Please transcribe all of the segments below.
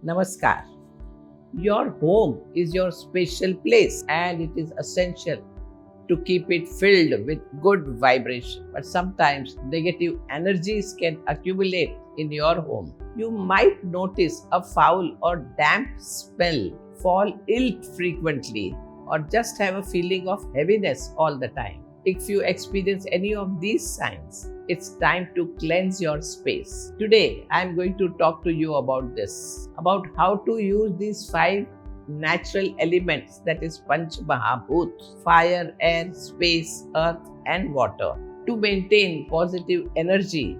Namaskar. Your home is your special place and it is essential to keep it filled with good vibration. But sometimes negative energies can accumulate in your home. You might notice a foul or damp smell, fall ill frequently, or just have a feeling of heaviness all the time. If you experience any of these signs, it's time to cleanse your space. Today, I am going to talk to you about this, about how to use these 5 natural elements, that is Panch Mahabhut, fire, air, space, earth and water, to maintain positive energy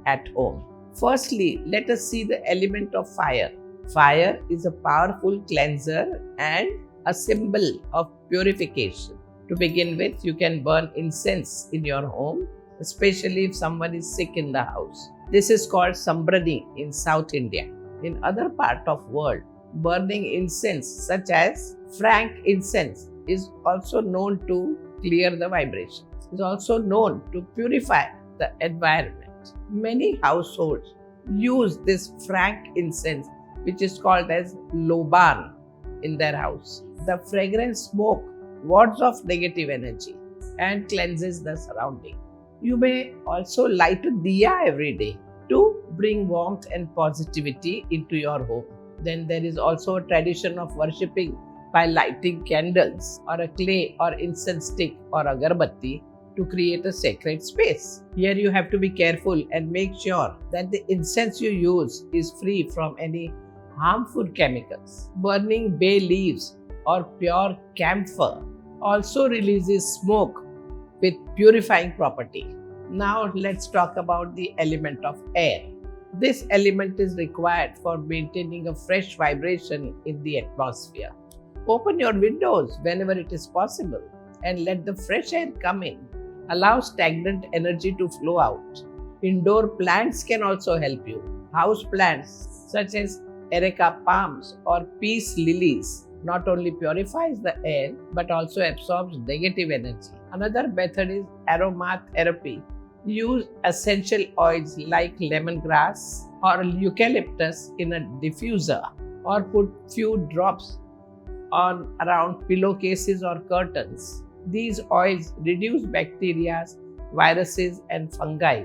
at home. Firstly, let us see the element of fire. Fire is a powerful cleanser and a symbol of purification. To begin with, you can burn incense in your home, especially if someone is sick in the house. This is called Sambrani in South India. In other part of world, burning incense such as frankincense is also known to clear the vibration. It is also known to purify the environment. Many households use this frankincense, which is called as loban, in their house. The fragrant smoke wards off negative energy and cleanses the surrounding. You may also light a diya every day to bring warmth and positivity into your home. Then there is also a tradition of worshipping by lighting candles or a clay or incense stick or agarbatti to create a sacred space. Here you have to be careful and make sure that the incense you use is free from any harmful chemicals. Burning bay leaves or pure camphor also releases smoke with purifying property. Now let's talk about the element of air. This element is required for maintaining a fresh vibration in the atmosphere. Open your windows whenever it is possible and let the fresh air come in. Allow stagnant energy to flow out. Indoor plants can also help you. House plants such as areca palms or peace lilies not only purifies the air but also absorbs negative energy. Another method is aromatherapy. Use essential oils like lemongrass or eucalyptus in a diffuser or put few drops on around pillowcases or curtains. These oils reduce bacteria, viruses and fungi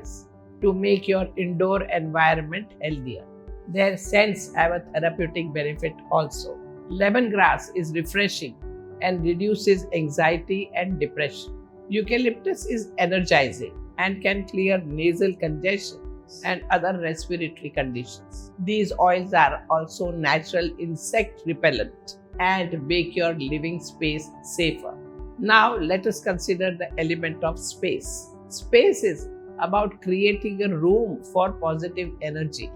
to make your indoor environment healthier. Their scents have a therapeutic benefit also. Lemongrass is refreshing and reduces anxiety and depression. Eucalyptus is energizing and can clear nasal congestion and other respiratory conditions. These oils are also natural insect repellent and make your living space safer. Now let us consider the element of space. Space is about creating a room for positive energy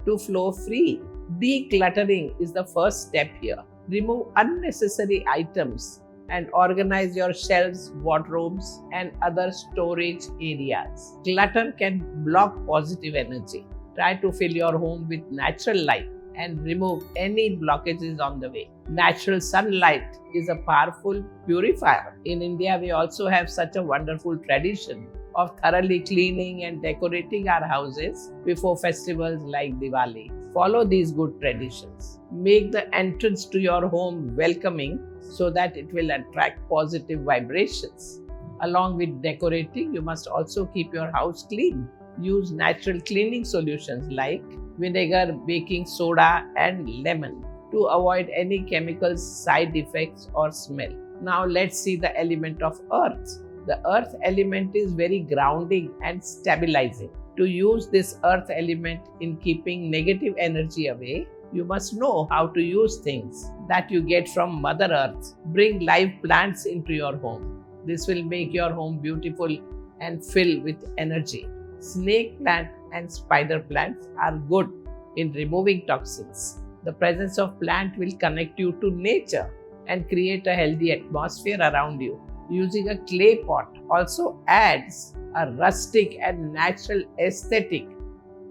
to flow free. Decluttering is the first step here. Remove unnecessary items and organize your shelves, wardrobes, and other storage areas. Clutter can block positive energy. Try to fill your home with natural light and remove any blockages on the way. Natural sunlight is a powerful purifier. In India, we also have such a wonderful tradition of thoroughly cleaning and decorating our houses before festivals like Diwali. Follow these good traditions. Make the entrance to your home welcoming so that it will attract positive vibrations. Along with decorating, you must also keep your house clean. Use natural cleaning solutions like vinegar, baking soda, and lemon to avoid any chemicals, side effects, or smell. Now let's see the element of earth. The earth element is very grounding and stabilizing. To use this earth element in keeping negative energy away, you must know how to use things that you get from Mother Earth. Bring live plants into your home. This will make your home beautiful and fill with energy. Snake plant and spider plants are good in removing toxins. The presence of plant will connect you to nature and create a healthy atmosphere around you. Using a clay pot also adds a rustic and natural aesthetic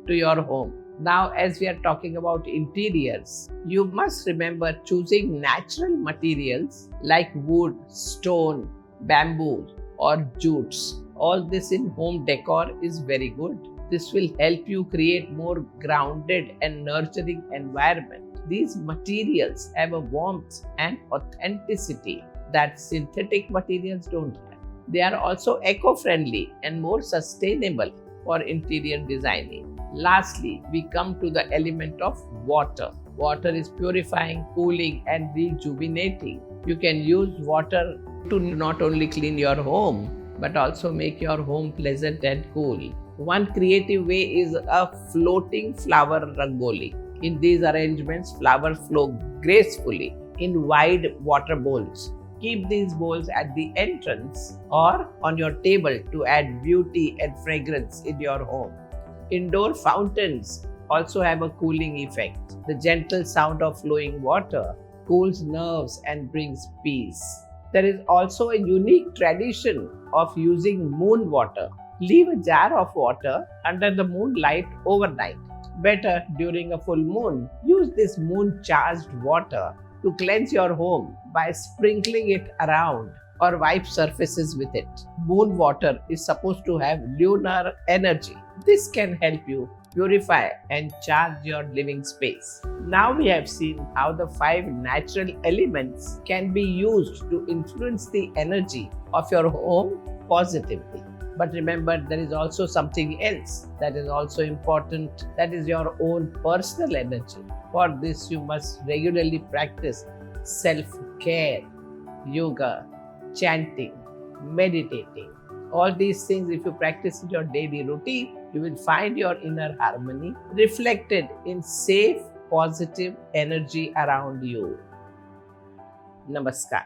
to your home. Now, as we are talking about interiors, you must remember choosing natural materials like wood, stone, bamboo, or jutes. All this in home decor is very good. This will help you create more grounded and nurturing environment. these materials have a warmth and authenticity that synthetic materials don't have. They are also eco-friendly and more sustainable for interior designing. Lastly, we come to the element of water. Water is purifying, cooling, and rejuvenating. You can use water to not only clean your home but also make your home pleasant and cool. One creative way is a floating flower rangoli. In these arrangements, flowers flow gracefully in wide water bowls. Keep these bowls at the entrance or on your table to add beauty and fragrance in your home. Indoor fountains also have a cooling effect. The gentle sound of flowing water cools nerves and brings peace. There is also a unique tradition of using moon water. Leave a jar of water under the moonlight overnight. Better during a full moon, use this moon charged water to cleanse your home by sprinkling it around or wipe surfaces with it. Moon water is supposed to have lunar energy. This can help you purify and charge your living space. Now we have seen how the 5 natural elements can be used to influence the energy of your home positively. But remember, there is also something else that is also important, that is your own personal energy. For this, you must regularly practice self-care, yoga, chanting, meditating. All these things, if you practice in your daily routine, you will find your inner harmony reflected in safe, positive energy around you. Namaskar.